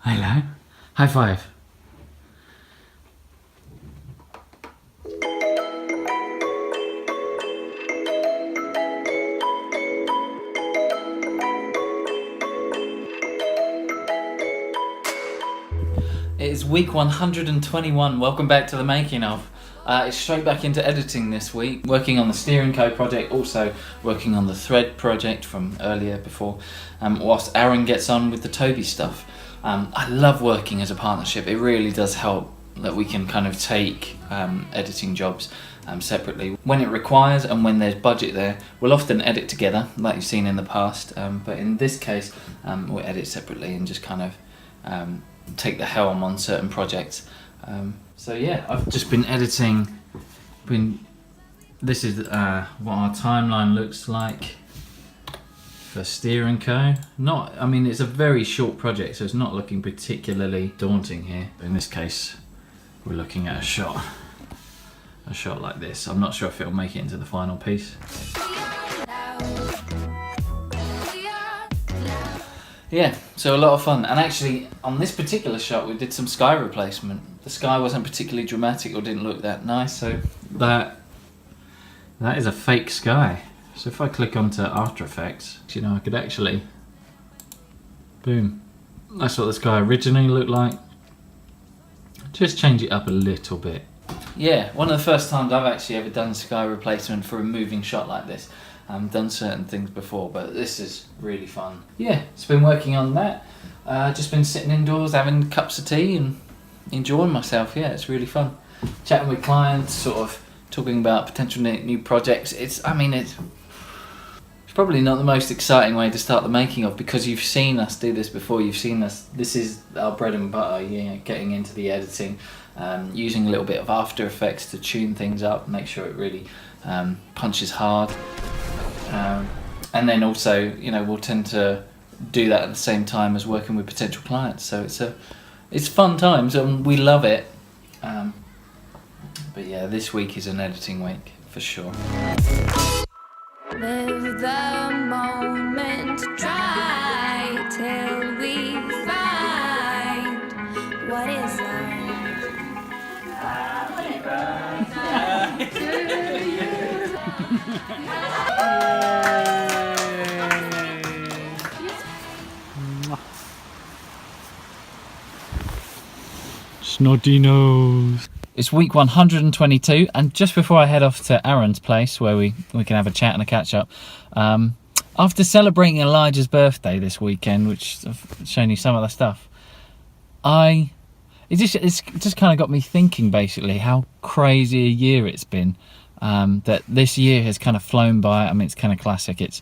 Hello. High five. It is week 121. Welcome back to the making of. It's straight back into editing this week. Working on the Steering Co project, also working on the Thread project from earlier before, whilst Aaron gets on with the Toby stuff. I love working as a partnership. It really does help that we can kind of take editing jobs separately when it requires, and when there's budget there. We'll often edit together, like you've seen in the past, but in this case, we'll edit separately and just kind of take the helm on certain projects. So yeah, I've just been editing. This is what our timeline looks like for Steering Co. It's a very short project, so it's not looking particularly daunting here. In this case, we're looking at a shot like this. I'm not sure if it'll make it into the final piece. Yeah, so a lot of fun. And actually, on this particular shot, we did some sky replacement. The sky wasn't particularly dramatic or didn't look that nice, so that is a fake sky. So if I click onto After Effects, I could actually, boom, that's what the sky originally looked like. Just change it up a little bit. Yeah, one of the first times I've actually ever done sky replacement for a moving shot like this. I've done certain things before, but this is really fun. Yeah, it's been working on that. Just been sitting indoors having cups of tea and enjoying myself. Yeah, it's really fun. Chatting with clients, sort of talking about potential new projects. It's probably not the most exciting way to start the making of, because you've seen us do this before. You've seen us, this is our bread and butter, getting into the editing, using a little bit of After Effects to tune things up, make sure it really punches hard. And then also, we'll tend to do that at the same time as working with potential clients. So it's fun times and we love it. But yeah, this week is an editing week for sure. Live the moment, try till we find what is love. Happy birthday to you. Snotty nose. It's week 122, and just before I head off to Aaron's place where we can have a chat and a catch up, after celebrating Elijah's birthday this weekend, which I've shown you some of the stuff, it's just kind of got me thinking basically how crazy a year it's been. That this year has kind of flown by. I mean, it's kind of classic. It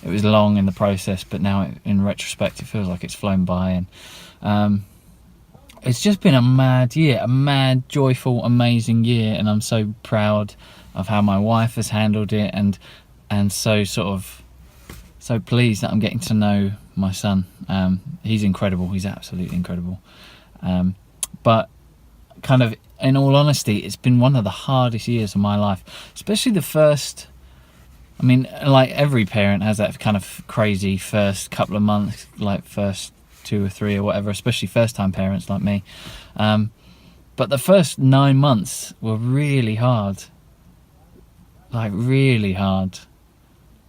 was long in the process, but now in retrospect, it feels like it's flown by. And it's just been a mad year, a mad, joyful, amazing year, and I'm so proud of how my wife has handled it, and so pleased that I'm getting to know my son. He's incredible. He's absolutely incredible. But kind of, in all honesty, it's been one of the hardest years of my life, especially the first. I mean, like every parent has that kind of crazy first couple of months, like first 2 or 3 or whatever, especially first-time parents like me. But the first 9 months were really hard, like really hard.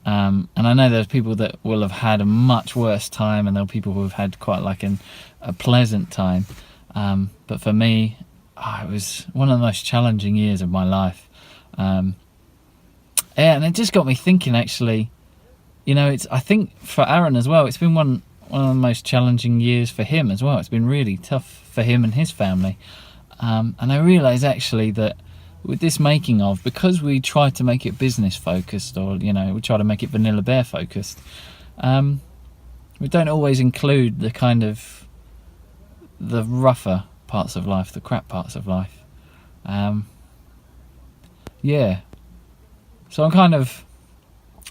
And I know there's people that will have had a much worse time, and there are people who have had quite like a pleasant time. But for me, it was one of the most challenging years of my life. And it just got me thinking, actually, I think for Aaron as well, it's been one of the most challenging years for him as well. It's been really tough for him and his family. And I realise actually that with this making of, because we try to make it business focused, or we try to make it Vanilla Bear focused, we don't always include the kind of the rougher parts of life, the crap parts of life. Yeah, so I'm kind of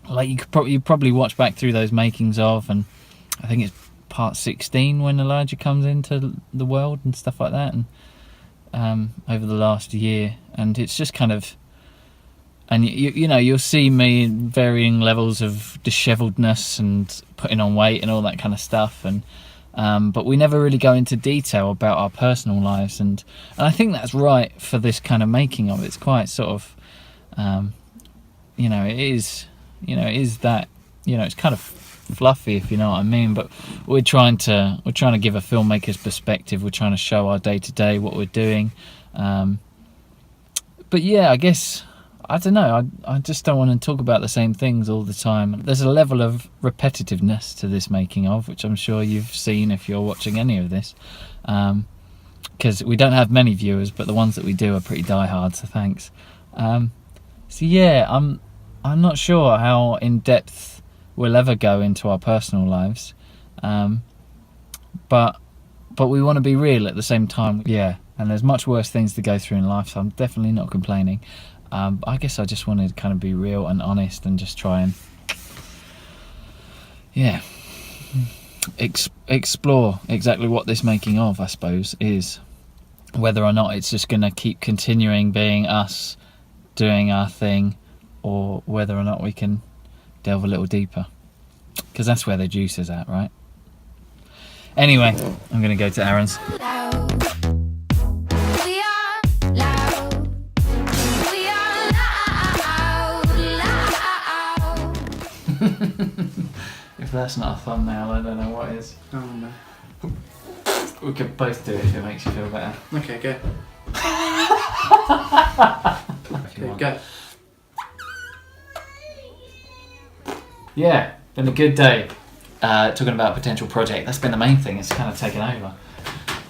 like, you probably watch back through those makings of, and I think it's part 16 when Elijah comes into the world and stuff like that, and over the last year, and it's just kind of, and you'll see me in varying levels of disheveledness and putting on weight and all that kind of stuff, and but we never really go into detail about our personal lives, and I think that's right for this kind of making of. It's quite sort of, it is that, it's kind of fluffy, if you know what I mean, but we're trying to give a filmmaker's perspective. We're trying to show our day-to-day, what we're doing, but yeah, I guess, I don't know, I just don't want to talk about the same things all the time. There's a level of repetitiveness to this making of, which I'm sure you've seen if you're watching any of this, because we don't have many viewers, but the ones that we do are pretty diehard, so thanks. So yeah, I'm not sure how in depth we'll ever go into our personal lives, but we want to be real at the same time. Yeah, and there's much worse things to go through in life, so I'm definitely not complaining. I guess I just wanted to kind of be real and honest and just try and, yeah, explore exactly what this making of, I suppose, is. Whether or not it's just going to keep continuing being us doing our thing, or whether or not we can delve a little deeper, because that's where the juice is at, right? Anyway, I'm going to go to Aaron's. If that's not a thumbnail, I don't know what is. Oh no. We could both do it if it makes you feel better. Okay, go. Okay, go. Yeah, been a good day. Talking about a potential project. That's been the main thing. It's kind of taken over.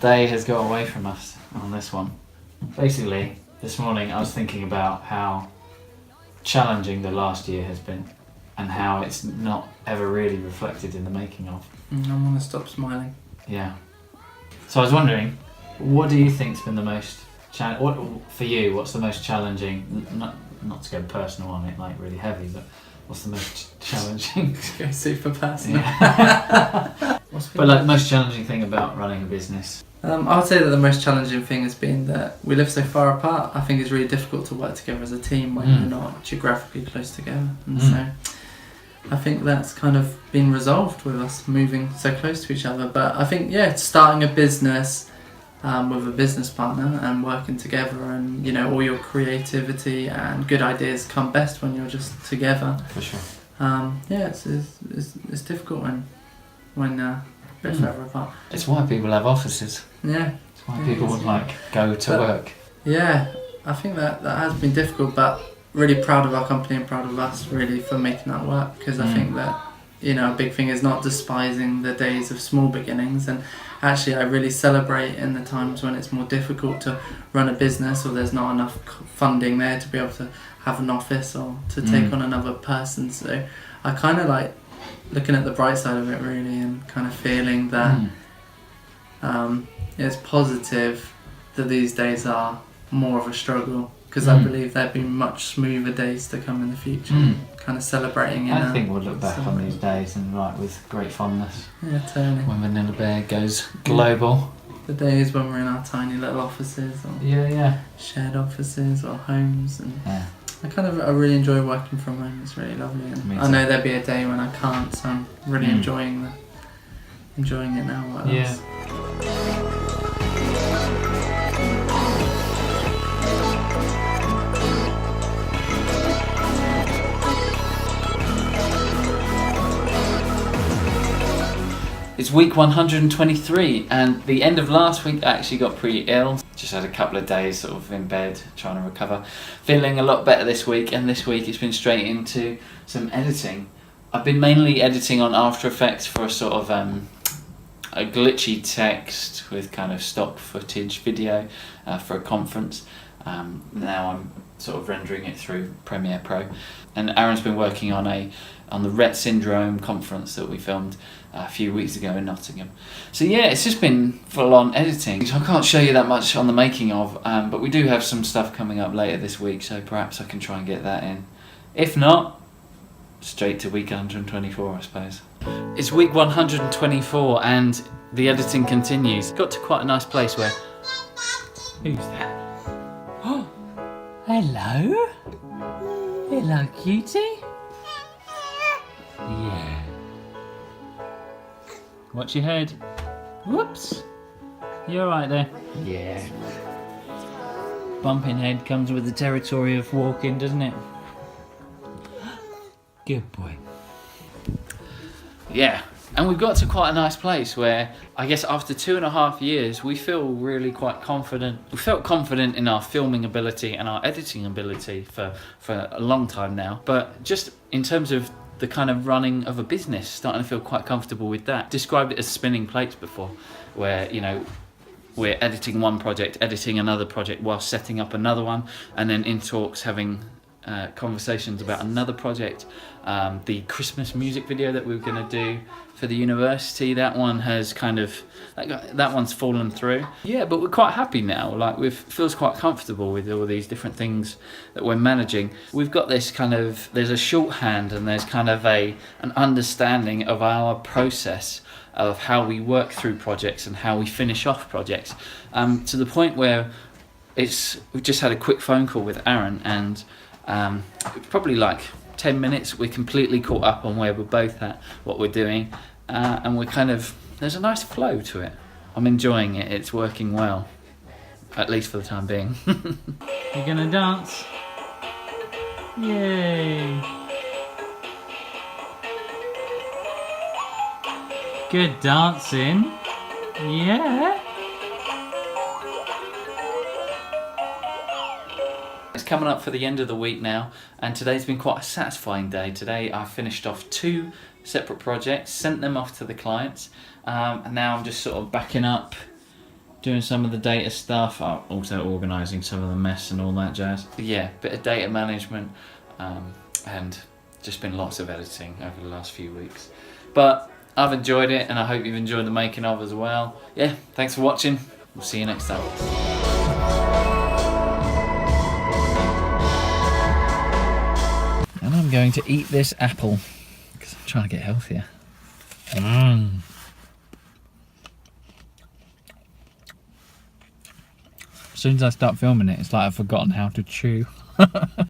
Day has got away from us on this one. Basically, this morning I was thinking about how challenging the last year has been, and how it's not ever really reflected in the making of. I want to stop smiling. Yeah. So I was wondering, what do you think's been the most what for you? What's the most challenging? Not to go personal on it, like really heavy, but what's the most challenging? Go super personal. Yeah. But like most challenging thing about running a business. I would say that the most challenging thing has been that we live so far apart. I think it's really difficult to work together as a team when you're not geographically close together, and so I think that's kind of been resolved with us moving so close to each other. But I think, yeah, starting a business with a business partner and working together, and all your creativity and good ideas come best when you're just together. For sure. Yeah, it's difficult when a bit further apart. It's why people have offices. Yeah. It's why people would go to work. Yeah, I think that has been difficult, but really proud of our company and proud of us really for making that work, because I think that a big thing is not despising the days of small beginnings, and actually I really celebrate in the times when it's more difficult to run a business, or there's not enough funding there to be able to have an office or to take on another person. So I kind of like looking at the bright side of it really, and kind of feeling that it's positive that these days are more of a struggle, because I believe there'll be much smoother days to come in the future. Kind of celebrating. I think we'll look back on these days and with great fondness. Yeah, totally. When Vanilla Bear goes global. The days when we're in our tiny little offices, or shared offices, or homes, and I really enjoy working from home. It's really lovely, and I know there'll be a day when I can't, so I'm really enjoying it now. What else? It's week 123, and the end of last week I actually got pretty ill. Just had a couple of days sort of in bed trying to recover. Feeling a lot better this week, and this week it's been straight into some editing. I've been mainly editing on After Effects for a sort of a glitchy text with kind of stock footage video for a conference. Now I'm sort of rendering it through Premiere Pro, and Aaron's been working on the Rett syndrome conference that we filmed a few weeks ago in Nottingham. So yeah, it's just been full on editing. So I can't show you that much on the making of, but we do have some stuff coming up later this week, so perhaps I can try and get that in. If not, straight to week 124, I suppose. It's week 124 and the editing continues. Got to quite a nice place where... Who's that? Oh, hello? Hello, cutie? Yeah. Watch your head. Whoops. You alright there? Yeah. Bumping head comes with the territory of walking, doesn't it? Good boy. Yeah, and we've got to quite a nice place where I guess after 2.5 years we feel really quite confident. We felt confident in our filming ability and our editing ability for a long time now, but just in terms of the kind of running of a business, starting to feel quite comfortable with that. Described it as spinning plates before, where, you know, we're editing one project, editing another project while setting up another one, and then in talks having conversations about another project. The Christmas music video that we were going to do for the university, that one has kind of, that one's fallen through. Yeah, but we're quite happy now. Like, we feels quite comfortable with all these different things that we're managing. We've got this kind of, there's a shorthand and there's kind of an understanding of our process of how we work through projects and how we finish off projects, to the point where we've just had a quick phone call with Aaron, and probably like 10 minutes we're completely caught up on where we're both at, what we're doing, and we're kind of, there's a nice flow to it. I'm enjoying it, it's working well, at least for the time being. You're gonna dance? Yay! Good dancing. Yeah. It's coming up for the end of the week now, and today's been quite a satisfying day. Today I finished off 2 separate projects, sent them off to the clients, and now I'm just sort of backing up, doing some of the data stuff, also organising some of the mess and all that jazz. Yeah, bit of data management, and just been lots of editing over the last few weeks. But I've enjoyed it, and I hope you've enjoyed the making of as well. Yeah, thanks for watching. We'll see you next time. And I'm going to eat this apple because I'm trying to get healthier. As soon as I start filming it, it's like I've forgotten how to chew.